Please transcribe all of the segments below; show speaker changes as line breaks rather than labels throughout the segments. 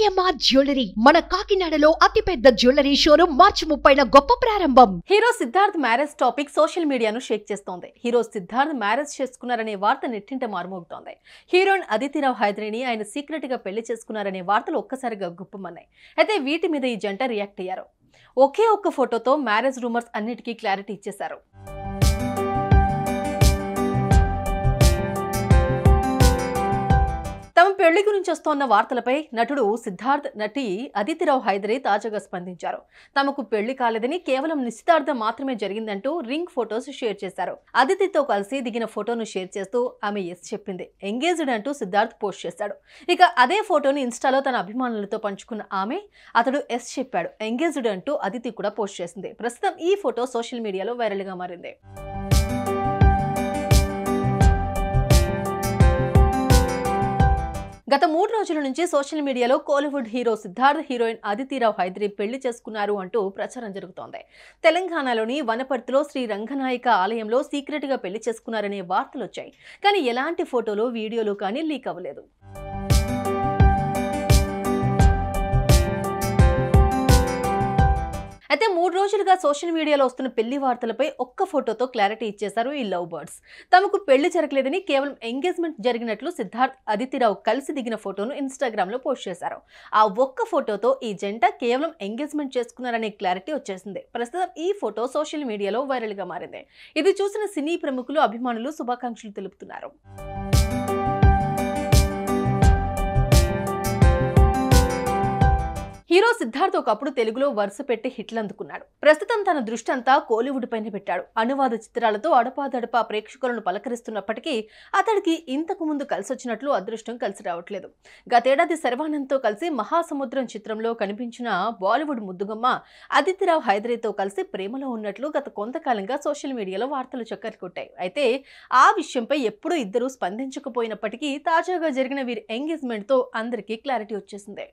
CMR jewellery మన కాకినాడలో అతిపెద్ద జ్యువెలరీ షోరూం మార్చి 30న గొప్ప ప్రారంభం.
Hero Siddharth marriage topic social మీడియాను షేక్ చేస్తోంది. హీరో సిద్ధార్థ్ మ్యారేజ్ చేసుకున్నారనే వార్త నెట్టింట మారుమోగుతోంది. హీరోయిన్ అదితిరావు హైదరీని ఆయన సీక్రెట్ గా పెళ్లి చేసుకున్నారనే వార్తలు ఒక్కసారిగా గుప్పమన్నాయి. అయితే వీటి మీద ఈ జంట రియాక్ట్ అయ్యారు. ఒకే ఒక్క ఫోటోతో మ్యారేజ్ రూమర్స్ అన్నిటికీ క్లారిటీ ఇచ్చేశారు. తమ పెళ్లి గురించి వస్తోన్న వార్తలపై నటుడు సిద్ధార్థ్, నటి అదితిరావు హైదరీ తాజాగా స్పందించారు. తమకు పెళ్లి కాలేదని, కేవలం నిశ్చితార్థం మాత్రమే జరిగిందంటూ రింగ్ ఫోటోస్ షేర్ చేశారు. అదితితో కలిసి దిగిన ఫోటోను షేర్ చేస్తూ ఆమె ఎస్ చెప్పింది. ఎంగేజ్డ్ అంటూ సిద్ధార్థ్ పోస్ట్ చేశాడు. ఇక అదే ఫోటోని ఇన్స్టాలో తన అభిమానులతో పంచుకున్న ఆమె, అతడు ఎస్ చెప్పాడు, ఎంగేజ్డ్ అంటూ అదితి కూడా పోస్ట్ చేసింది. ప్రస్తుతం ఈ ఫోటో సోషల్ మీడియాలో వైరల్ గా మారింది. గత 3 రోజుల నుంచి సోషల్ మీడియాలో కోలీవుడ్ హీరో సిద్ధార్థ్, హీరోయిన్ అదితిరావు హైదరీ పెళ్లి చేసుకున్నారు అంటూ ప్రచారం జరుగుతోంది. తెలంగాణలోని వనపర్తిలో శ్రీ రంగనాయక ఆలయంలో సీక్రెట్ గా పెళ్లి చేసుకున్నారనే వార్తలు వచ్చాయి. కానీ ఎలాంటి ఫోటోలు, వీడియోలు కానీ లీక్ అవ్వలేదు. అయితే 3 రోజులుగా సోషల్ మీడియాలో వస్తున్న పెళ్లి వార్తలపై ఒక్క ఫోటోతో క్లారిటీ ఇచ్చేశారు ఈ లవ్ బర్డ్స్. తమకు పెళ్లి జరగలేదని, కేవలం ఎంగేజ్మెంట్ జరిగినట్లు సిద్ధార్థ్, అదితిరావు కలిసి దిగిన ఫోటోను ఇన్స్టాగ్రామ్ లో పోస్ట్ చేశారు. ఆ ఒక్క ఫోటోతో ఈ జంట కేవలం ఎంగేజ్మెంట్ చేసుకున్నారనే క్లారిటీ వచ్చేసింది. ప్రస్తుతం ఈ ఫోటో సోషల్ మీడియాలో వైరల్ గా మారింది. ఇది చూసిన సినీ ప్రముఖులు, అభిమానులు శుభాకాంక్షలు తెలుపుతున్నారు. హీరో సిద్ధార్థ్ ఒకప్పుడు తెలుగులో వరుస పెట్టి హిట్లు అందుకున్నాడు. ప్రస్తుతం తన దృష్టి అంతా కోలీవుడ్ పైన పెట్టాడు. అనువాద చిత్రాలతో అడపాదడపా ప్రేక్షకులను పలకరిస్తున్నప్పటికీ అతడికి ఇంతకు ముందు కలిసొచ్చినట్లు అదృష్టం కలిసి రావట్లేదు. గతేడాది శర్వానంద్తో కలిసి మహాసముద్రం చిత్రంలో కనిపించిన బాలీవుడ్ ముద్దుగమ్మ అదితిరావు హైదరీతో కలిసి ప్రేమలో ఉన్నట్లు గత కొంతకాలంగా సోషల్ మీడియాలో వార్తలు చక్కర్లు కొట్టాయి. అయితే ఆ విషయంపై ఎప్పుడూ ఇద్దరు స్పందించకపోయినప్పటికీ తాజాగా జరిగిన వీరి ఎంగేజ్మెంట్ తో అందరికీ క్లారిటీ వచ్చేసింది.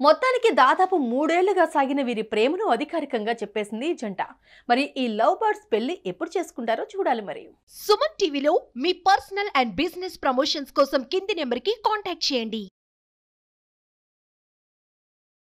మొత్తానికి దాదాపు 3 ఏళ్లుగా సాగిన వీరి ప్రేమను అధికారికంగా చెప్పేసింది ఈ జంట. మరి ఈ లవ్ బర్డ్స్ పెళ్లి ఎప్పుడు చేసుకుంటారో చూడాలి. మరి
సుమన్ టీవీలో మీ పర్సనల్ అండ్ బిజినెస్ ప్రమోషన్స్ కోసం కింది నెంబర్కి కాంటాక్ట్ చేయండి.